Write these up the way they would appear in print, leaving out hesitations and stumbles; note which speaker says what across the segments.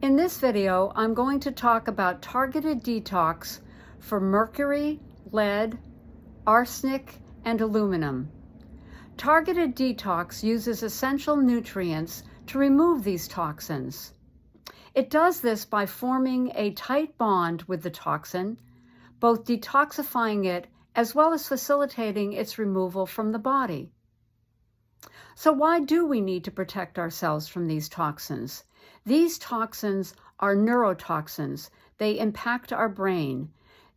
Speaker 1: In this video, I'm going to talk about targeted detox for mercury, lead, arsenic, and aluminum. Targeted detox uses essential nutrients to remove these toxins. It does this by forming a tight bond with the toxin, both detoxifying it as well as facilitating its removal from the body. So why do we need to protect ourselves from these toxins? These toxins are neurotoxins. They impact our brain.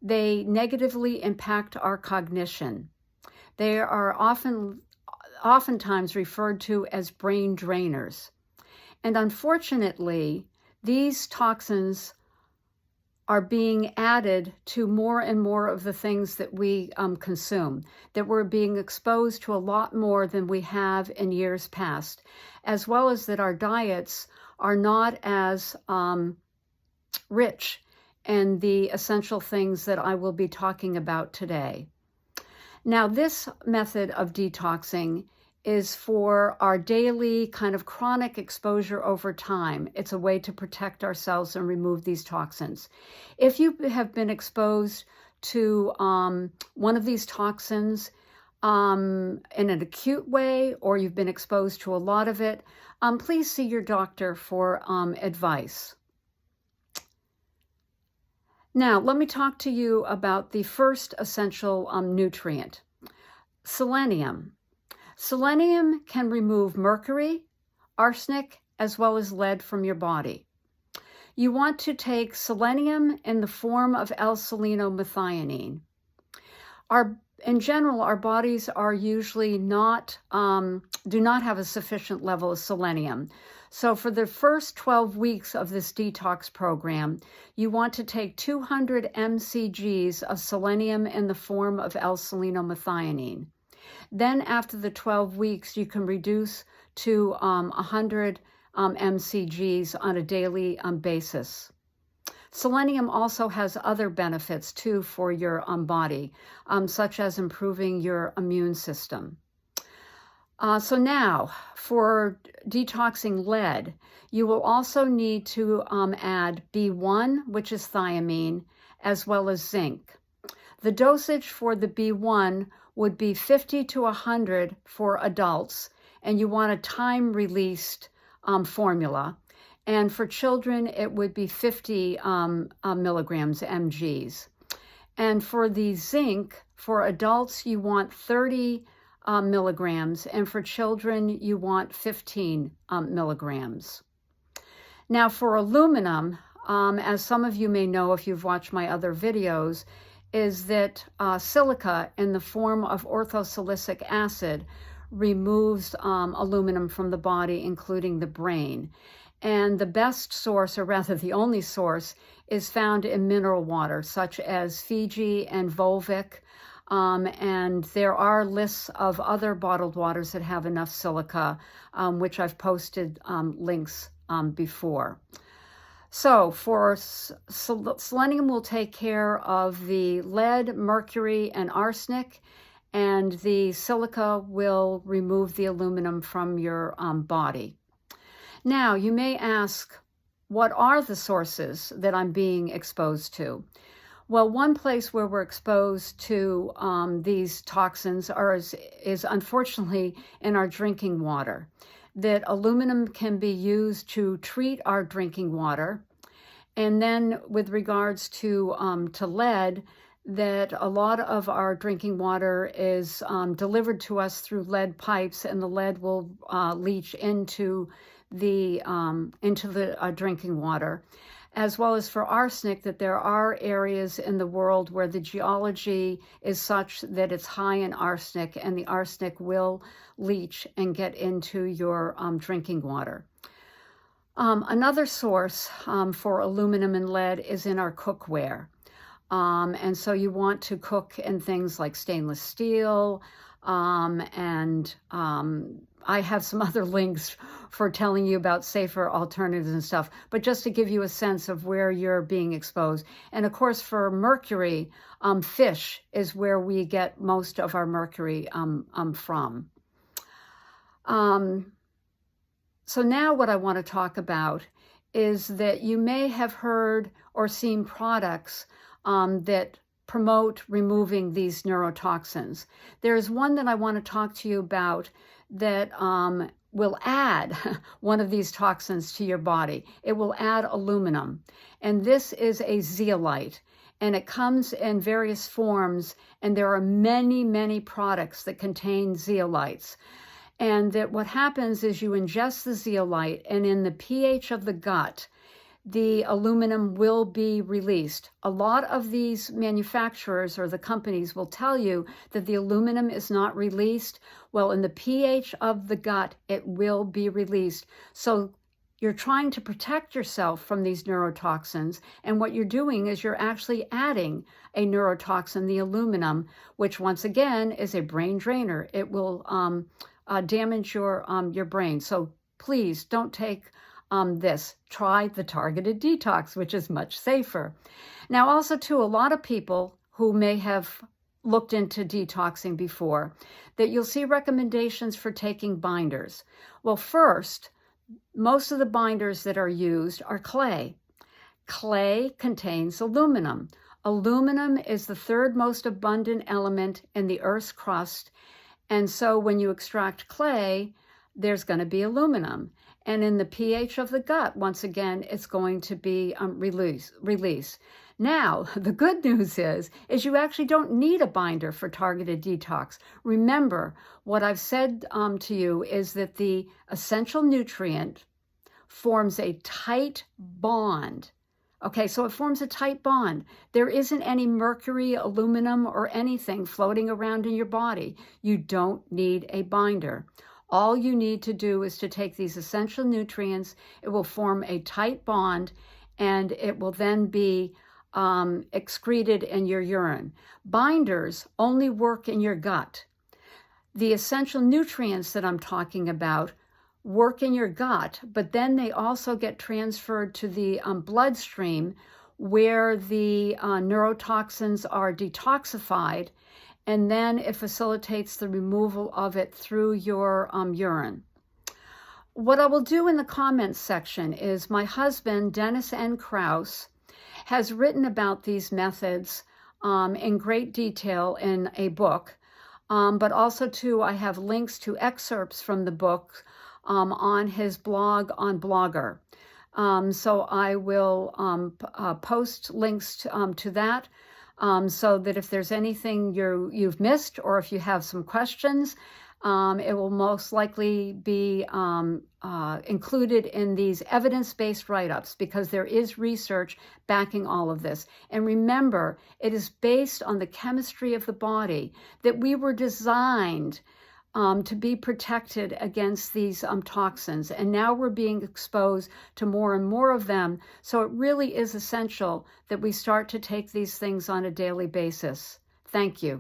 Speaker 1: They negatively impact our cognition. They are oftentimes referred to as brain drainers. And unfortunately, these toxins are being added to more and more of the things that we consume, that we're being exposed to a lot more than we have in years past, as well as that our diets are not as rich in the essential things that I will be talking about today. Now, this method of detoxing is for our daily kind of chronic exposure over time. It's a way to protect ourselves and remove these toxins. If you have been exposed to one of these toxins in an acute way, or you've been exposed to a lot of it, please see your doctor for advice. Now, let me talk to you about the first essential nutrient, selenium. Selenium can remove mercury, arsenic, as well as lead from your body. You want to take selenium in the form of L-selenomethionine. In general, our bodies are usually do not have a sufficient level of selenium. So for the first 12 weeks of this detox program, you want to take 200 mcgs of selenium in the form of L-selenomethionine. Then after the 12 weeks, you can reduce to 100 mcgs on a daily basis. Selenium also has other benefits too for your body, such as improving your immune system. So now, for detoxing lead, you will also need to add B1, which is thiamine, as well as zinc. The dosage for the B1 would be 50 to 100 for adults, and you want a time-released formula. And for children, it would be 50 milligrams, mgs. And for the zinc, for adults, you want 30 milligrams, and for children, you want 15 milligrams. Now, for aluminum, as some of you may know if you've watched my other videos, is that silica in the form of orthosilicic acid removes aluminum from the body, including the brain. And the best source, or rather the only source, is found in mineral water, such as Fiji and Volvic. And there are lists of other bottled waters that have enough silica, which I've posted links before. So for selenium will take care of the lead, mercury, and arsenic, and the silica will remove the aluminum from your body. Now, you may ask, what are the sources that I'm being exposed to? Well, one place where we're exposed to these toxins is unfortunately in our drinking water. That aluminum can be used to treat our drinking water. And then with regards to lead, that a lot of our drinking water is delivered to us through lead pipes, and the lead will leach into the drinking water. As well as for arsenic, that there are areas in the world where the geology is such that it's high in arsenic, and the arsenic will leach and get into your drinking water. Another source for aluminum and lead is in our cookware. And so you want to cook in things like stainless steel, and I have some other links for telling you about safer alternatives and stuff, but just to give you a sense of where you're being exposed. And of course, for mercury, fish is where we get most of our mercury from. So now what I want to talk about is that you may have heard or seen products that promote removing these neurotoxins. There's one that I want to talk to you about that will add one of these toxins to your body. It will add aluminum. And this is a zeolite. And it comes in various forms, and there are many, many products that contain zeolites. And that what happens is you ingest the zeolite, and in the pH of the gut, the aluminum will be released. A lot of these manufacturers or the companies will tell you that the aluminum is not released. Well, in the pH of the gut, it will be released. So you're trying to protect yourself from these neurotoxins, and what you're doing is you're actually adding a neurotoxin, the aluminum, which once again is a brain drainer. It will damage your brain. So please don't take this. Try the targeted detox, which is much safer. Now, also too, a lot of people who may have looked into detoxing before, that you'll see recommendations for taking binders. Well, first, most of the binders that are used are clay. Clay contains aluminum. Aluminum is the third most abundant element in the Earth's crust. And so when you extract clay, there's going to be aluminum. And in the pH of the gut, once again, it's going to be release. Now, the good news is you actually don't need a binder for targeted detox. Remember, what I've said to you is that the essential nutrient forms a tight bond. Okay, so it forms a tight bond. There isn't any mercury, aluminum, or anything floating around in your body. You don't need a binder. All you need to do is to take these essential nutrients. It will form a tight bond, and it will then be excreted in your urine. Binders only work in your gut. The essential nutrients that I'm talking about work in your gut, but then they also get transferred to the bloodstream, where the neurotoxins are detoxified, and then it facilitates the removal of it through your urine. What I will do in the comments section is my husband, Dennis N. Krause, has written about these methods in great detail in a book, but also too I have links to excerpts from the book on his blog on Blogger. So I will post links to that, so that if there's anything you've missed, or if you have some questions, it will most likely be included in these evidence-based write-ups, because there is research backing all of this. And remember, it is based on the chemistry of the body, that we were designed to be protected against these toxins. And now we're being exposed to more and more of them. So it really is essential that we start to take these things on a daily basis. Thank you.